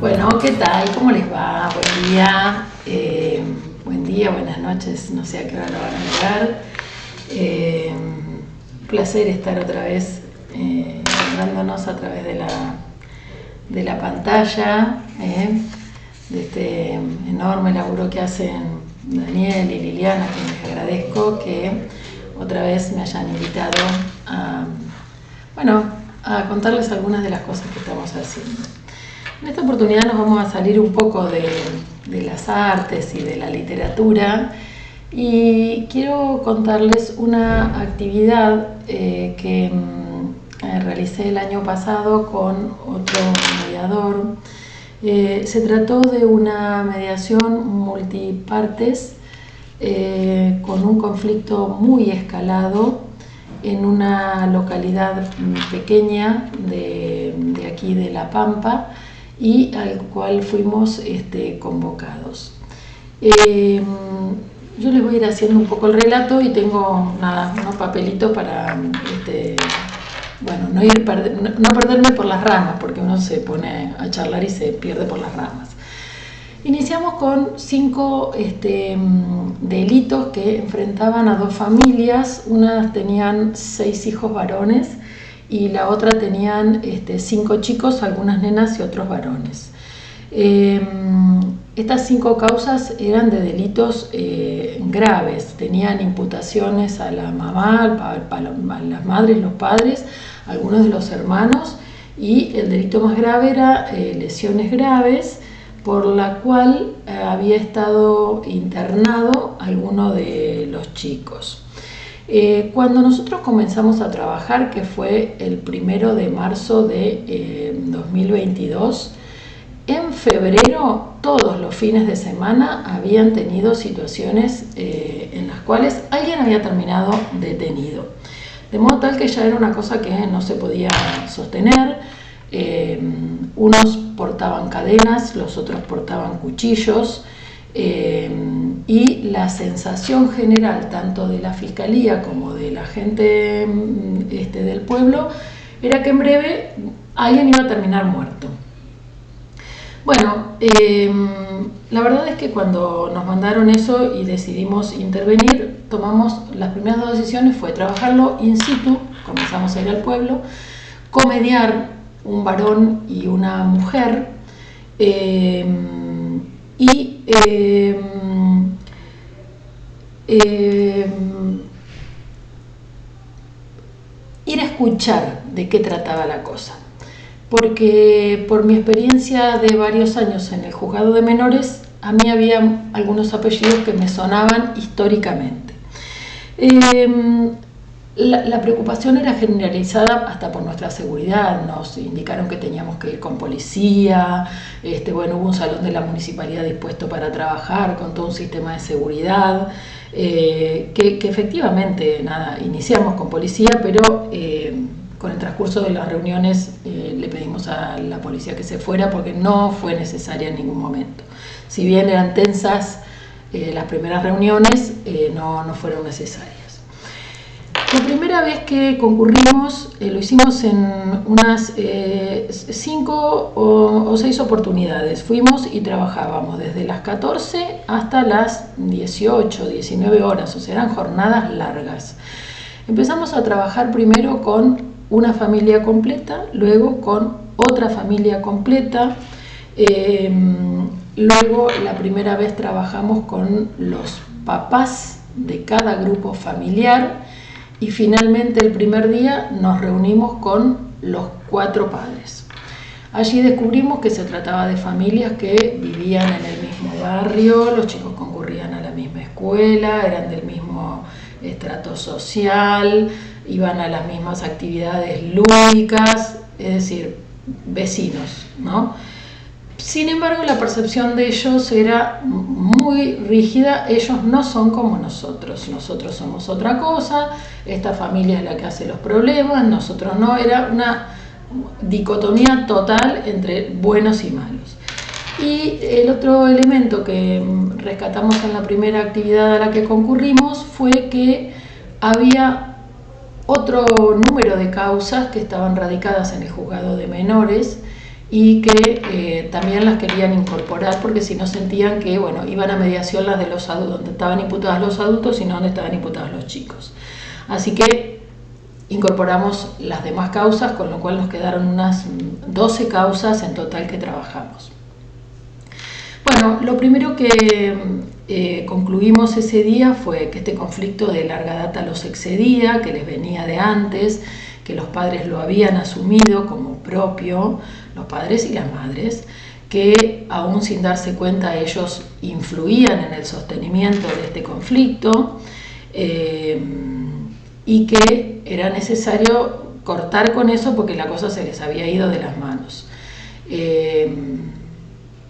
Bueno, ¿qué tal? ¿Cómo les va? Buen día. Buen día, buenas noches, no sé a qué hora lo van a mirar. Un placer estar otra vez encontrándonos a través de la pantalla, de este enorme laburo que hacen Daniel y Liliana, a quienes les agradezco que otra vez me hayan invitado a contarles algunas de las cosas que estamos haciendo. En esta oportunidad nos vamos a salir un poco de las artes y de la literatura y quiero contarles una actividad que realicé el año pasado con otro mediador. Se trató de una mediación multipartes con un conflicto muy escalado en una localidad pequeña de aquí de La Pampa, y al cual fuimos convocados. Yo les voy a ir haciendo un poco el relato y tengo unos papelitos para no perderme por las ramas, porque uno se pone a charlar y se pierde por las ramas. Iniciamos con 5 delitos que enfrentaban a 2 familias. Unas tenían 6 hijos varones y la otra tenían 5 chicos, algunas nenas y otros varones. Estas 5 causas eran de delitos graves, tenían imputaciones a la mamá, a las madres, los padres, algunos de los hermanos, y el delito más grave era lesiones graves, por la cual había estado internado alguno de los chicos. Cuando nosotros comenzamos a trabajar, que fue el 1 de marzo de 2022, en febrero todos los fines de semana habían tenido situaciones en las cuales alguien había terminado detenido. De modo tal que ya era una cosa que no se podía sostener. Unos portaban cadenas, los otros portaban cuchillos. Y la sensación general, tanto de la fiscalía como de la gente del pueblo, era que en breve alguien iba a terminar muerto. Bueno, la verdad es que cuando nos mandaron eso y decidimos intervenir, tomamos las primeras 2 decisiones, fue trabajarlo in situ, comenzamos a ir al pueblo, comediar un varón y una mujer, ir a escuchar de qué trataba la cosa, porque por mi experiencia de varios años en el juzgado de menores, a mí había algunos apellidos que me sonaban históricamente. La preocupación era generalizada hasta por nuestra seguridad. Nos indicaron que teníamos que ir con policía, hubo un salón de la municipalidad dispuesto para trabajar con todo un sistema de seguridad, que efectivamente iniciamos con policía, pero con el transcurso de las reuniones le pedimos a la policía que se fuera porque no fue necesaria en ningún momento. Si bien eran tensas las primeras reuniones, no fueron necesarias. La primera vez que concurrimos lo hicimos en unas 5 o 6 oportunidades. Fuimos y trabajábamos desde las 14 hasta las 18, 19 horas, o sea, eran jornadas largas. Empezamos a trabajar primero con una familia completa, luego con otra familia completa, luego la primera vez trabajamos con los papás de cada grupo familiar. Y finalmente el primer día nos reunimos con los 4 padres. Allí descubrimos que se trataba de familias que vivían en el mismo barrio, los chicos concurrían a la misma escuela, eran del mismo estrato social, iban a las mismas actividades lúdicas, es decir, vecinos, ¿no? Sin embargo, la percepción de ellos era muy rígida. Ellos no son como nosotros somos otra cosa, esta familia es la que hace los problemas, nosotros no. Era una dicotomía total entre buenos y malos. Y el otro elemento que rescatamos en la primera actividad a la que concurrimos fue que había otro número de causas que estaban radicadas en el juzgado de menores y que también las querían incorporar, porque si no sentían que iban a mediación las de los adultos, donde estaban imputados los adultos y no donde estaban imputados los chicos. Así que incorporamos las demás causas, con lo cual nos quedaron unas 12 causas en total que trabajamos. Bueno, lo primero que concluimos ese día fue que este conflicto de larga data los excedía, que les venía de antes, que los padres lo habían asumido como propio, los padres y las madres, que aún sin darse cuenta ellos influían en el sostenimiento de este conflicto y que era necesario cortar con eso porque la cosa se les había ido de las manos.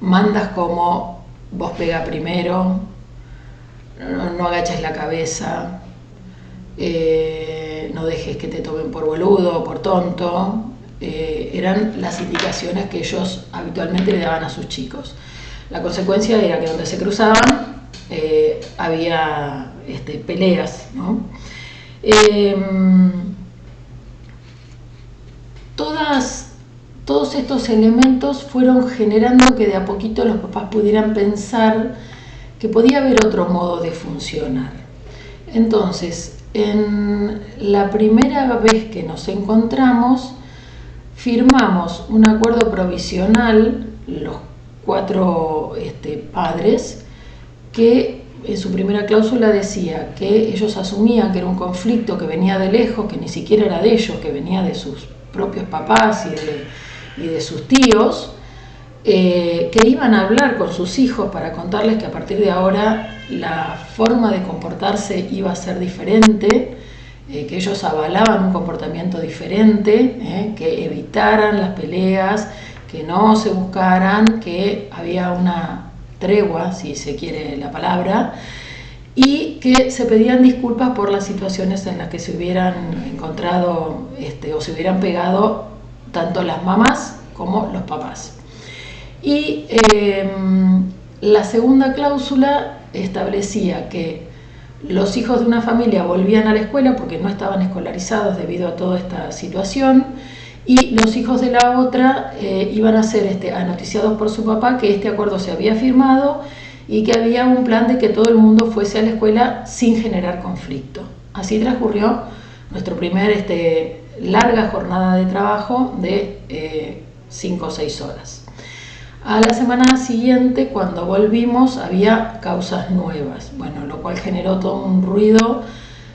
Mandas como vos pega primero, no agaches la cabeza, no dejes que te tomen por boludo o por tonto, eran las indicaciones que ellos habitualmente le daban a sus chicos. La consecuencia era que donde se cruzaban había peleas, ¿no? Todos estos elementos fueron generando que de a poquito los papás pudieran pensar que podía haber otro modo de funcionar. Entonces, en la primera vez que nos encontramos, firmamos un acuerdo provisional, los 4 padres, que en su primera cláusula decía que ellos asumían que era un conflicto que venía de lejos, que ni siquiera era de ellos, que venía de sus propios papás y de sus tíos, que iban a hablar con sus hijos para contarles que a partir de ahora la forma de comportarse iba a ser diferente, que ellos avalaban un comportamiento diferente, que evitaran las peleas, que no se buscaran, que había una tregua, si se quiere la palabra, y que se pedían disculpas por las situaciones en las que se hubieran encontrado o se hubieran pegado tanto las mamás como los papás. Y la segunda cláusula establecía que los hijos de una familia volvían a la escuela porque no estaban escolarizados debido a toda esta situación, y los hijos de la otra iban a ser anoticiados por su papá que este acuerdo se había firmado y que había un plan de que todo el mundo fuese a la escuela sin generar conflicto. Así transcurrió nuestro primer larga jornada de trabajo de 5 o 6 horas. A la semana siguiente, cuando volvimos, había causas nuevas, lo cual generó todo un ruido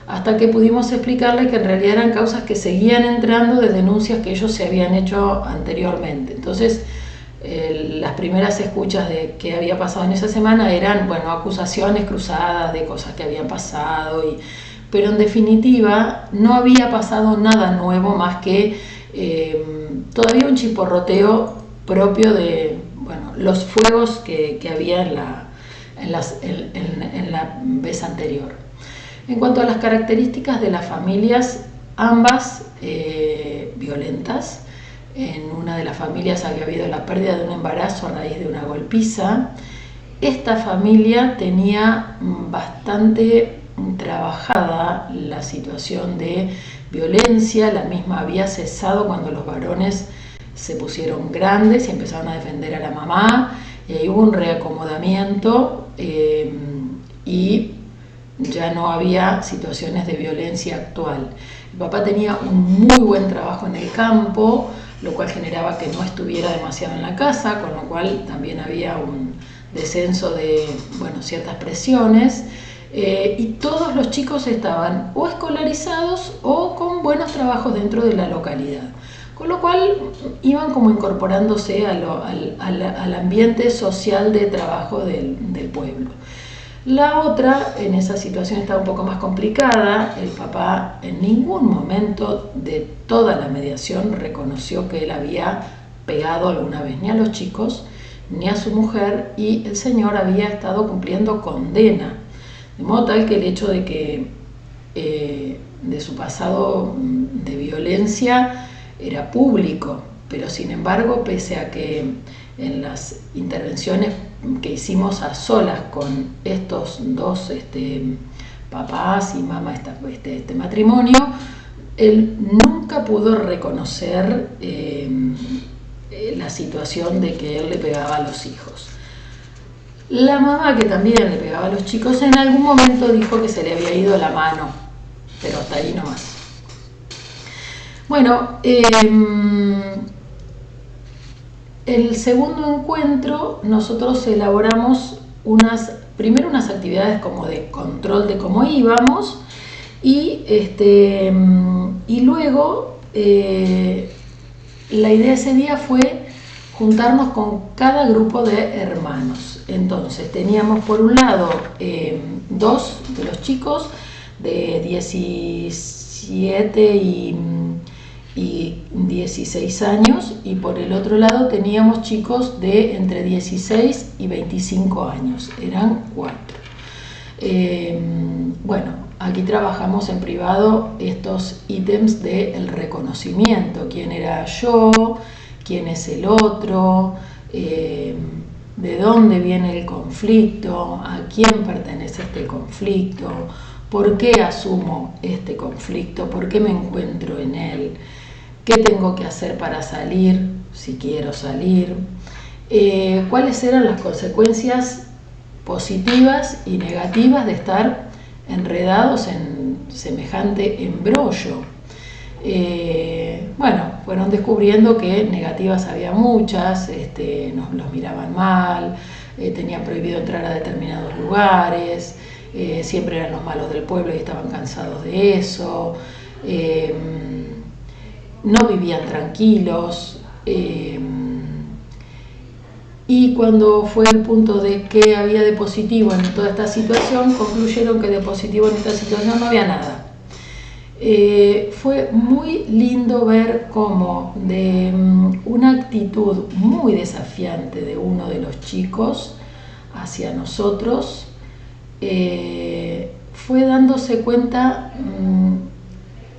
hasta que pudimos explicarle que en realidad eran causas que seguían entrando de denuncias que ellos se habían hecho anteriormente. Entonces, las primeras escuchas de qué había pasado en esa semana eran, acusaciones cruzadas de cosas que habían pasado, pero en definitiva no había pasado nada nuevo más que todavía un chisporroteo propio de los fuegos que había en la vez anterior. En cuanto a las características de las familias, ambas violentas. En una de las familias había habido la pérdida de un embarazo a raíz de una golpiza. Esta familia tenía bastante trabajada la situación de violencia, la misma había cesado cuando los varones se pusieron grandes y empezaron a defender a la mamá, hubo un reacomodamiento y ya no había situaciones de violencia actual. El papá tenía un muy buen trabajo en el campo, lo cual generaba que no estuviera demasiado en la casa, con lo cual también había un descenso de ciertas presiones, y todos los chicos estaban o escolarizados o con buenos trabajos dentro de la localidad, con lo cual iban como incorporándose al ambiente social de trabajo del pueblo. La otra, en esa situación estaba un poco más complicada. El papá en ningún momento de toda la mediación reconoció que él había pegado alguna vez ni a los chicos ni a su mujer, y el señor había estado cumpliendo condena, de modo tal que el hecho de que de su pasado de violencia era público, pero sin embargo, pese a que en las intervenciones que hicimos a solas con estos dos papás y mamá, este matrimonio, él nunca pudo reconocer la situación de que él le pegaba a los hijos. La mamá, que también le pegaba a los chicos, en algún momento dijo que se le había ido la mano, pero hasta ahí nomás. Bueno, el segundo encuentro nosotros elaboramos primero unas actividades como de control de cómo íbamos y luego la idea ese día fue juntarnos con cada grupo de hermanos. Entonces teníamos por un lado dos de los chicos de 17 y 16 años, y por el otro lado teníamos chicos de entre 16 y 25 años, eran 4. Bueno, aquí trabajamos en privado estos ítems del reconocimiento: quién era yo, quién es el otro, de dónde viene el conflicto, a quién pertenece este conflicto, por qué asumo este conflicto, por qué me encuentro en él, qué tengo que hacer para salir, si quiero salir, cuáles eran las consecuencias positivas y negativas de estar enredados en semejante embrollo. Bueno, fueron descubriendo que negativas había muchas, los miraban mal, tenían prohibido entrar a determinados lugares, siempre eran los malos del pueblo y estaban cansados de eso, no vivían tranquilos, y cuando fue el punto de qué había de positivo en toda esta situación, concluyeron que de positivo en esta situación no había nada. Fue muy lindo ver cómo de una actitud muy desafiante de uno de los chicos hacia nosotros, fue dándose cuenta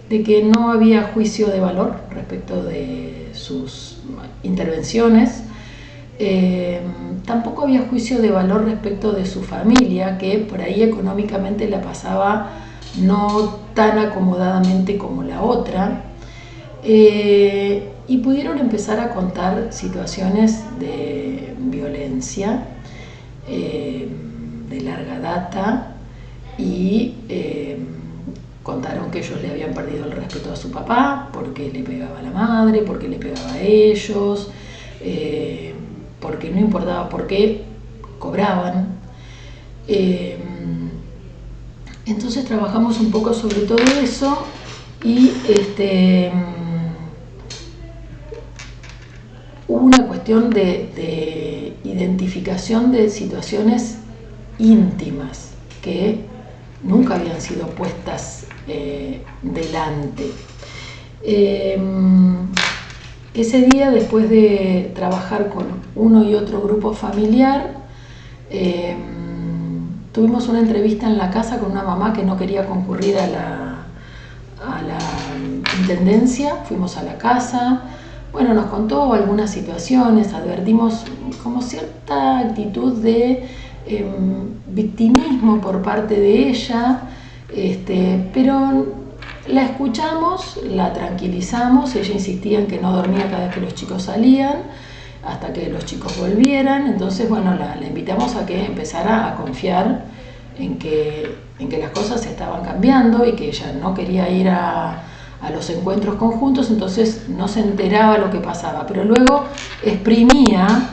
de que no había juicio de valor respecto de sus intervenciones. Tampoco había juicio de valor respecto de su familia, que por ahí económicamente la pasaba no tan acomodadamente como la otra, y pudieron empezar a contar situaciones de violencia de larga data, y contaron que ellos le habían perdido el respeto a su papá porque le pegaba a la madre, porque le pegaba a ellos, porque no importaba por qué cobraban. Entonces trabajamos un poco sobre todo eso, y hubo una cuestión de identificación de situaciones íntimas que nunca habían sido puestas delante. Ese día, después de trabajar con uno y otro grupo familiar, tuvimos una entrevista en la casa con una mamá que no quería concurrir a la intendencia. Fuimos a la casa, bueno, nos contó algunas situaciones, advertimos como cierta actitud de victimismo por parte de ella, pero la escuchamos, la tranquilizamos. Ella insistía en que no dormía cada vez que los chicos salían, hasta que los chicos volvieran. Entonces, bueno, la invitamos a que empezara a confiar en que las cosas estaban cambiando y que ella no quería ir a los encuentros conjuntos, entonces no se enteraba lo que pasaba, pero luego exprimía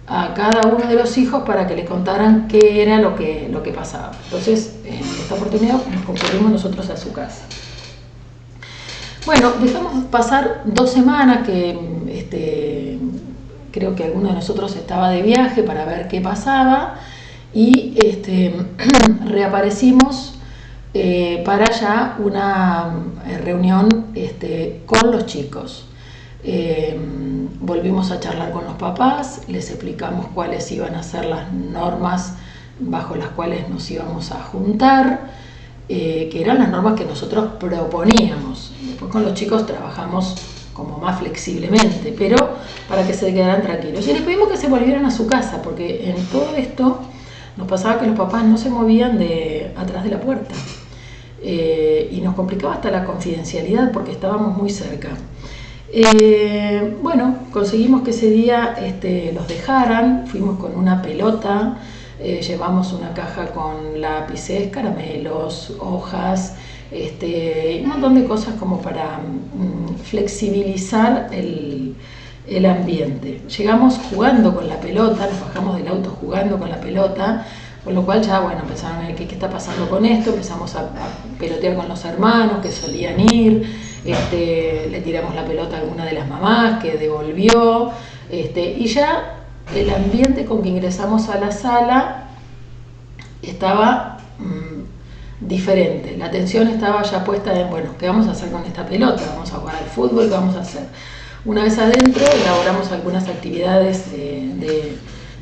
a cada uno de los hijos para que le contaran qué era lo que pasaba. Entonces, en esta oportunidad nos concurrimos nosotros a su casa. Bueno, dejamos pasar 2 semanas que creo que alguno de nosotros estaba de viaje para ver qué pasaba, y reaparecimos para ya una reunión con los chicos. Volvimos a charlar con los papás, les explicamos cuáles iban a ser las normas bajo las cuales nos íbamos a juntar, que eran las normas que nosotros proponíamos. Después con los chicos trabajamos como más flexiblemente, pero para que se quedaran tranquilos. Y les pedimos que se volvieran a su casa, porque en todo esto nos pasaba que los papás no se movían de atrás de la puerta. Y nos complicaba hasta la confidencialidad porque estábamos muy cerca. Bueno, conseguimos que ese día los dejaran, fuimos con una pelota, llevamos una caja con lápices, caramelos, hojas, un montón de cosas como para flexibilizar el ambiente. Llegamos jugando con la pelota, nos bajamos del auto jugando con la pelota, con lo cual ya, bueno, empezaron a ver qué está pasando con esto, empezamos a pelotear con los hermanos que solían ir, le tiramos la pelota a alguna de las mamás que devolvió, y ya el ambiente con que ingresamos a la sala estaba diferente. La atención estaba ya puesta en, bueno, ¿qué vamos a hacer con esta pelota? ¿Vamos a jugar al fútbol? ¿Qué vamos a hacer? Una vez adentro, elaboramos algunas actividades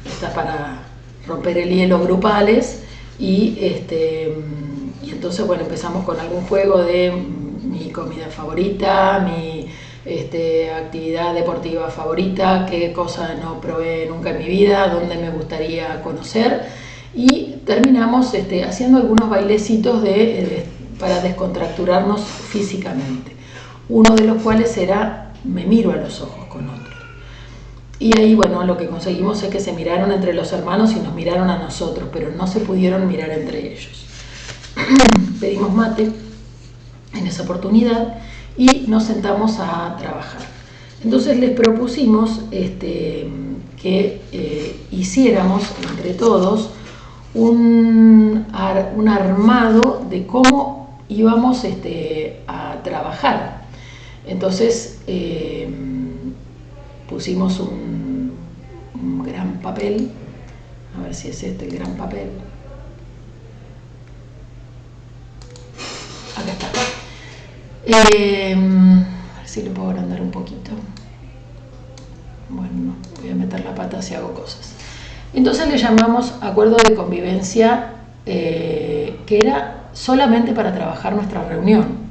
estas para romper el hielo grupales y entonces, bueno, empezamos con algún juego de mi comida favorita, mi actividad deportiva favorita, qué cosa no probé nunca en mi vida, dónde me gustaría conocer, y terminamos haciendo algunos bailecitos para descontracturarnos físicamente, uno de los cuales era me miro a los ojos con otro. Y ahí, bueno, lo que conseguimos es que se miraron entre los hermanos y nos miraron a nosotros, pero no se pudieron mirar entre ellos. Pedimos mate en esa oportunidad y nos sentamos a trabajar. Entonces les propusimos que hiciéramos entre todos un armado de cómo íbamos a trabajar. Entonces pusimos un gran papel, a ver si es el gran papel. Acá está. A ver si lo puedo agrandar un poquito. Bueno, no, voy a meter la pata si hago cosas. Entonces le llamamos acuerdo de convivencia, que era solamente para trabajar nuestra reunión.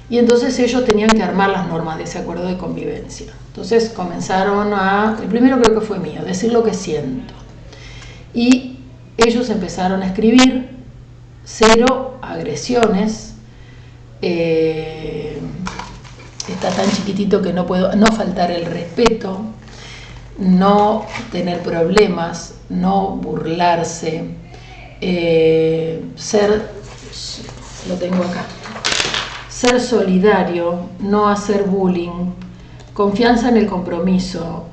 Y entonces ellos tenían que armar las normas de ese acuerdo de convivencia. Entonces comenzaron el primero creo que fue mío, decir lo que siento. Y ellos empezaron a escribir 0 agresiones, está tan chiquitito que no puedo, no faltar el respeto, no tener problemas, no burlarse, lo tengo acá, ser solidario, no hacer bullying, confianza en el compromiso,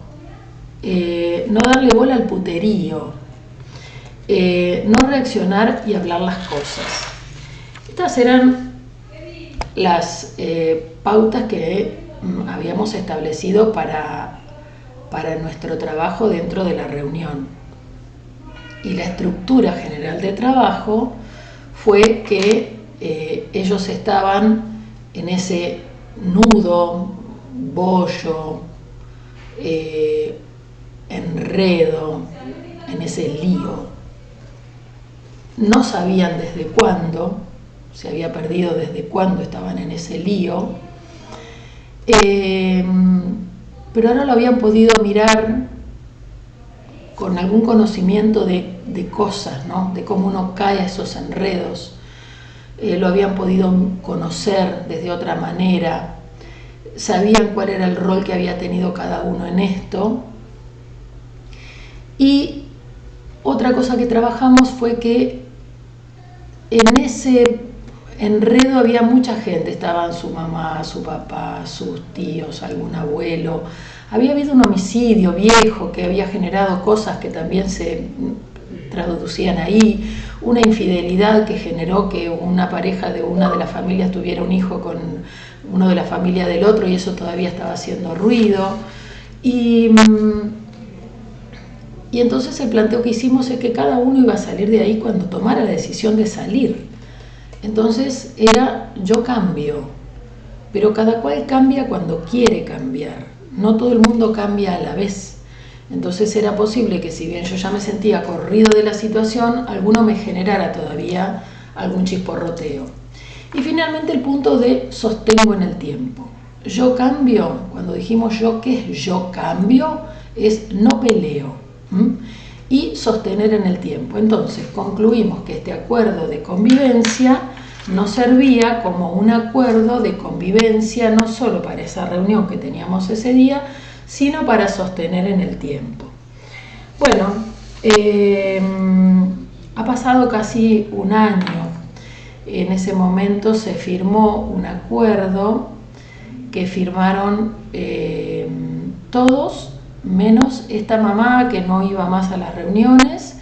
no darle bola al puterío, no reaccionar y hablar las cosas. Estas eran las pautas que habíamos establecido para nuestro trabajo dentro de la reunión. Y la estructura general de trabajo fue que ellos estaban en ese nudo, bollo, enredo, en ese lío. No sabían desde cuándo, se había perdido desde cuándo estaban en ese lío, pero ahora lo habían podido mirar con algún conocimiento de cosas, ¿no? De cómo uno cae a esos enredos. Lo habían podido conocer desde otra manera, sabían cuál era el rol que había tenido cada uno en esto. Y otra cosa que trabajamos fue que en ese enredo había mucha gente, estaban su mamá, su papá, sus tíos, algún abuelo. Había habido un homicidio viejo que había generado cosas que también se traducían ahí, una infidelidad que generó que una pareja de una de las familias tuviera un hijo con uno de la familia del otro y eso todavía estaba haciendo ruido. Y entonces el planteo que hicimos es que cada uno iba a salir de ahí cuando tomara la decisión de salir. Entonces era yo cambio, pero cada cual cambia cuando quiere cambiar, no todo el mundo cambia a la vez. Entonces era posible que si bien yo ya me sentía corrido de la situación, alguno me generara todavía algún chisporroteo. Y finalmente el punto de sostengo en el tiempo. yo cambio, cuando dijimos yo, ¿qué es yo cambio? Es no peleo. Y sostener en el tiempo. Entonces concluimos que este acuerdo de convivencia nos servía como un acuerdo de convivencia no solo para esa reunión que teníamos ese día, sino para sostener en el tiempo. Bueno, ha pasado casi un año. En ese momento se firmó un acuerdo que firmaron todos, menos esta mamá que no iba más a las reuniones,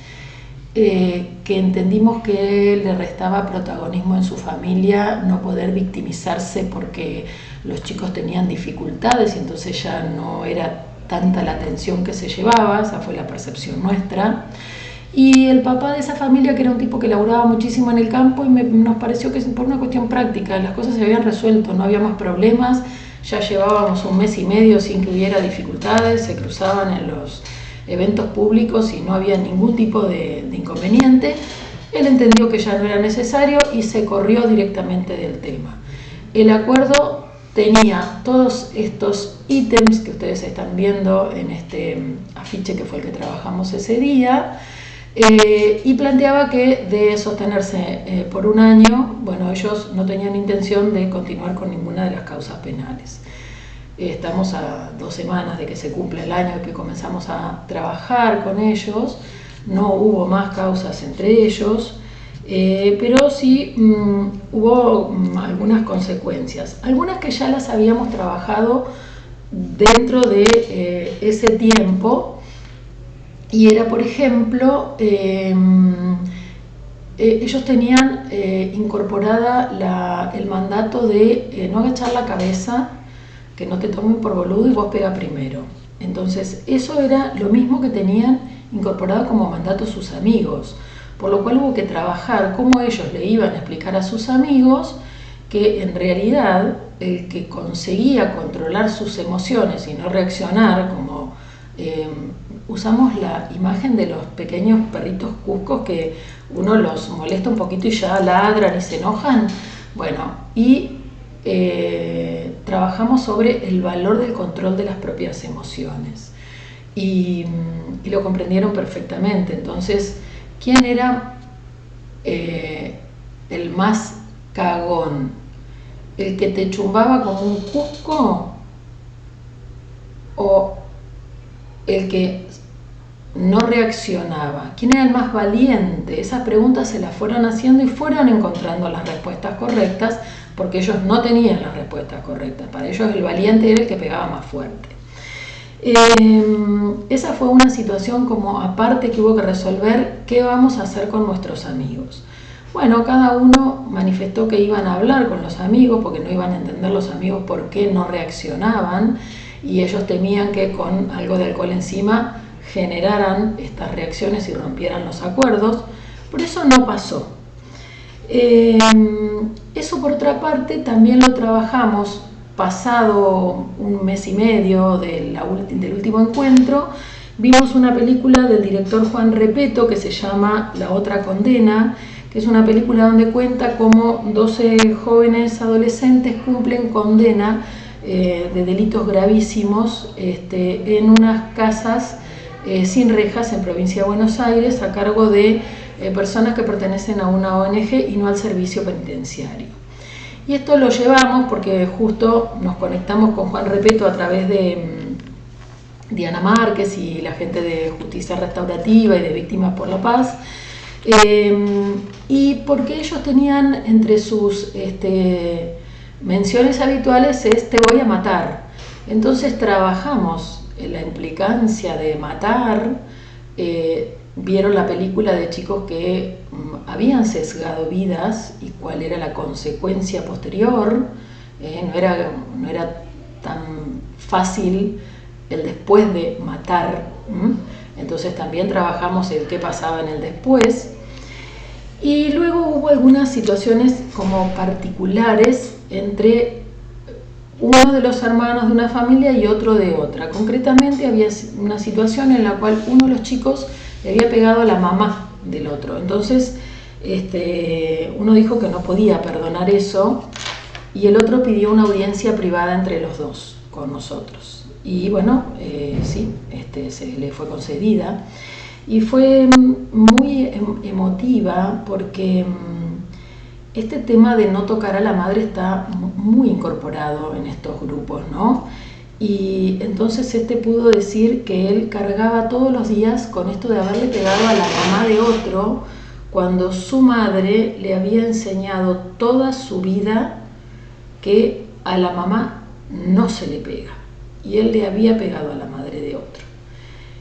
que entendimos que le restaba protagonismo en su familia, no poder victimizarse porque los chicos tenían dificultades y entonces ya no era tanta la atención que se llevaba, esa fue la percepción nuestra. Y el papá de esa familia, que era un tipo que laburaba muchísimo en el campo, y nos pareció que por una cuestión práctica las cosas se habían resuelto, no había más problemas, ya llevábamos un mes y medio sin que hubiera dificultades, se cruzaban en los eventos públicos y no había ningún tipo de inconveniente. Él entendió que ya no era necesario y se corrió directamente del tema. El acuerdo tenía todos estos ítems que ustedes están viendo en este afiche que fue el que trabajamos ese día, y planteaba que de sostenerse por un año, bueno, ellos no tenían intención de continuar con ninguna de las causas penales. Estamos a 2 semanas de que se cumpla el año que comenzamos a trabajar con ellos, no hubo más causas entre ellos, pero sí hubo algunas consecuencias, algunas que ya las habíamos trabajado dentro de ese tiempo. Y era, por ejemplo, ellos tenían incorporada el mandato de no agachar la cabeza, que no te tomen por boludo y vos pega primero. Entonces eso era lo mismo que tenían incorporado como mandato sus amigos, por lo cual hubo que trabajar cómo ellos le iban a explicar a sus amigos que en realidad el que conseguía controlar sus emociones y no reaccionar como... usamos la imagen de los pequeños perritos cuscos que uno los molesta un poquito y ya ladran y se enojan. Bueno, y trabajamos sobre el valor del control de las propias emociones y lo comprendieron perfectamente. Entonces, ¿quién era el más cagón? ¿El que te chumbaba como un cusco o el que no reaccionaba? ¿Quién era el más valiente? Esas preguntas se las fueron haciendo y fueron encontrando las respuestas correctas, porque ellos no tenían las respuestas correctas. Para ellos el valiente era el que pegaba más fuerte. Esa fue una situación como aparte que hubo que resolver. ¿Qué vamos a hacer con nuestros amigos? Bueno, cada uno manifestó que iban a hablar con los amigos porque no iban a entender los amigos por qué no reaccionaban, y ellos temían que con algo de alcohol encima generaran estas reacciones y rompieran los acuerdos. Por eso no pasó. Eso, por otra parte, también lo trabajamos pasado un mes y medio del último encuentro. Vimos una película del director Juan Repetto que se llama La otra condena, que es una película donde cuenta cómo 12 jóvenes adolescentes cumplen condena de delitos gravísimos en unas casas sin rejas en provincia de Buenos Aires, a cargo de personas que pertenecen a una ONG y no al servicio penitenciario. Y esto lo llevamos porque justo nos conectamos con Juan Repetto a través de Diana Márquez y la gente de Justicia Restaurativa y de Víctimas por la Paz, y porque ellos tenían entre sus menciones habituales te voy a matar. Entonces trabajamos en la implicancia de matar. Vieron la película de chicos que habían sesgado vidas y cuál era la consecuencia posterior. No era tan fácil el después de matar. Entonces también trabajamos el qué pasaba en el después. Y luego hubo algunas situaciones como particulares entre uno de los hermanos de una familia y otro de otra. Concretamente había una situación en la cual uno de los chicos le había pegado a la mamá del otro. Entonces uno dijo que no podía perdonar eso y el otro pidió una audiencia privada entre los dos, con nosotros. Y bueno, sí, se le fue concedida y fue muy emotiva porque este tema de no tocar a la madre está muy incorporado en estos grupos, ¿no? Y entonces pudo decir que él cargaba todos los días con esto de haberle pegado a la mamá de otro cuando su madre le había enseñado toda su vida que a la mamá no se le pega, y él le había pegado a la madre de otro.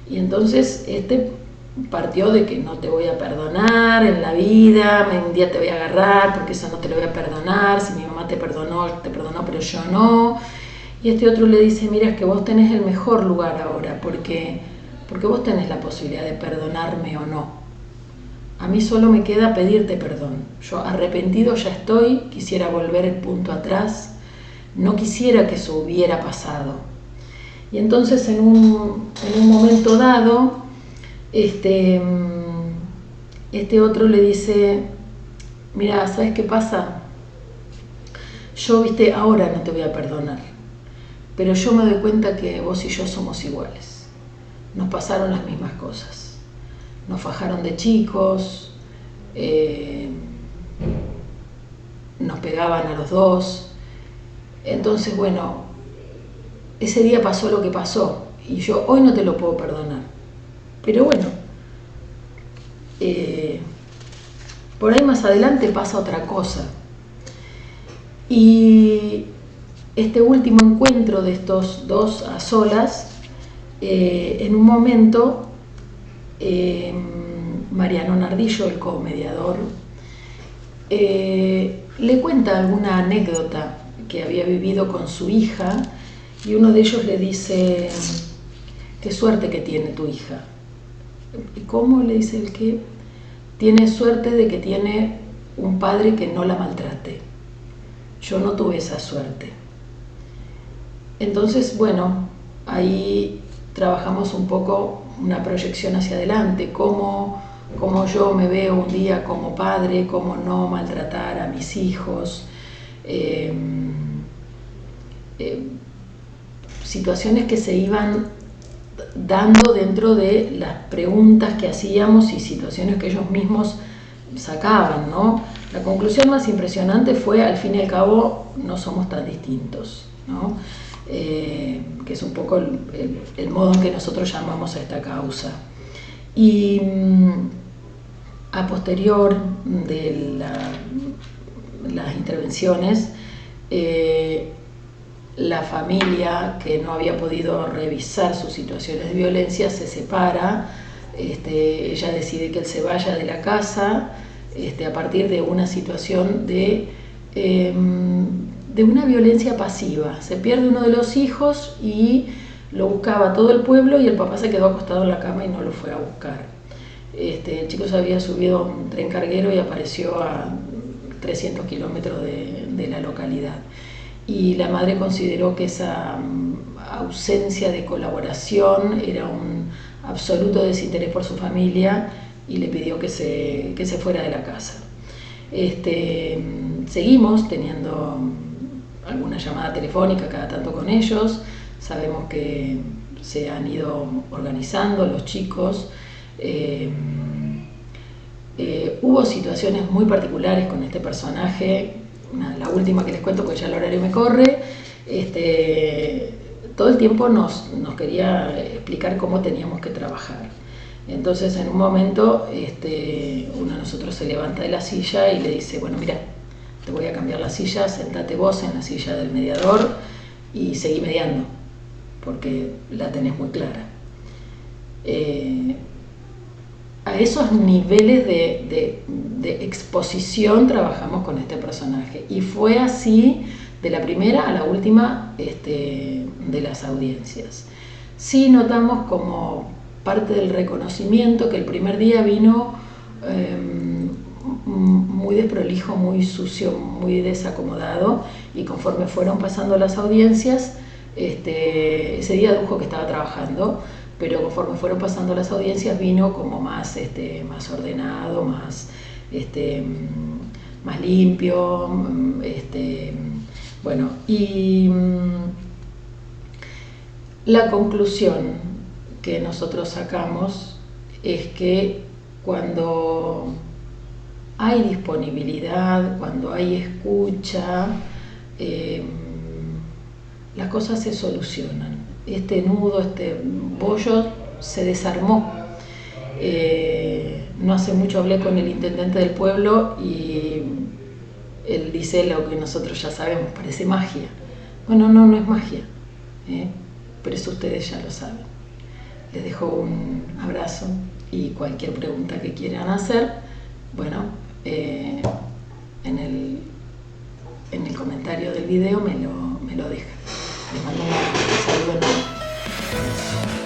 Y entonces partió de que no te voy a perdonar en la vida, un día te voy a agarrar porque eso no te lo voy a perdonar, si mi mamá te perdonó, pero yo no. Y otro le dice, mira, es que vos tenés el mejor lugar ahora, porque vos tenés la posibilidad de perdonarme o no. A mí solo me queda pedirte perdón. Yo arrepentido ya estoy, quisiera volver el punto atrás, no quisiera que eso hubiera pasado. Y entonces en un momento dado, otro le dice, mira, ¿sabes qué pasa? Yo, ahora no te voy a perdonar, pero yo me doy cuenta que vos y yo somos iguales. Nos pasaron las mismas cosas. Nos fajaron de chicos, nos pegaban a los dos. Entonces, bueno, ese día pasó lo que pasó y yo hoy no te lo puedo perdonar. Pero bueno, por ahí más adelante pasa otra cosa. Y este último encuentro de estos dos a solas, en un momento, Mariano Nardillo, el comediador, le cuenta alguna anécdota que había vivido con su hija, y uno de ellos le dice, qué suerte que tiene tu hija. ¿Y cómo? Le dice el que tiene suerte de que tiene un padre que no la maltrate. Yo no tuve esa suerte. Entonces, bueno, ahí trabajamos un poco una proyección hacia adelante, cómo yo me veo un día como padre, cómo no maltratar a mis hijos, situaciones que se iban dando dentro de las preguntas que hacíamos y situaciones que ellos mismos sacaban, ¿no? La conclusión más impresionante fue, al fin y al cabo, no somos tan distintos, ¿no? Que es un poco el modo en que nosotros llamamos a esta causa. Y a posterior de las intervenciones, la familia, que no había podido revisar sus situaciones de violencia, se separa. Ella decide que él se vaya de la casa a partir de una situación de una violencia pasiva. Se pierde uno de los hijos y lo buscaba todo el pueblo, y el papá se quedó acostado en la cama y no lo fue a buscar. El chico se había subido a un tren carguero y apareció a 300 kilómetros de la localidad. Y la madre consideró que esa ausencia de colaboración era un absoluto desinterés por su familia, y le pidió que se fuera de la casa. Seguimos teniendo alguna llamada telefónica cada tanto con ellos. Sabemos que se han ido organizando los chicos. Hubo situaciones muy particulares con este personaje. La última que les cuento, porque ya el horario me corre. Todo el tiempo nos quería explicar cómo teníamos que trabajar. Entonces, en un momento, uno de nosotros se levanta de la silla y le dice, bueno, mira, te voy a cambiar la silla, sentate vos en la silla del mediador y seguí mediando, porque la tenés muy clara. A esos niveles de exposición trabajamos con este personaje, y fue así de la primera a la última de las audiencias. Sí notamos como parte del reconocimiento que el primer día vino muy desprolijo, muy sucio, muy desacomodado, y conforme fueron pasando las audiencias, ese día dijo que estaba trabajando, pero conforme fueron pasando las audiencias vino como más ordenado, más limpio, Bueno, y la conclusión que nosotros sacamos es que cuando hay disponibilidad, cuando hay escucha, las cosas se solucionan. Este nudo, este bollo se desarmó. No hace mucho hablé con el intendente del pueblo y él dice lo que nosotros ya sabemos, parece magia. Bueno, no es magia, pero eso ustedes ya lo saben. Les dejo un abrazo y cualquier pregunta que quieran hacer, bueno, en el comentario del video me lo dejan. Les mando un saludo enorme.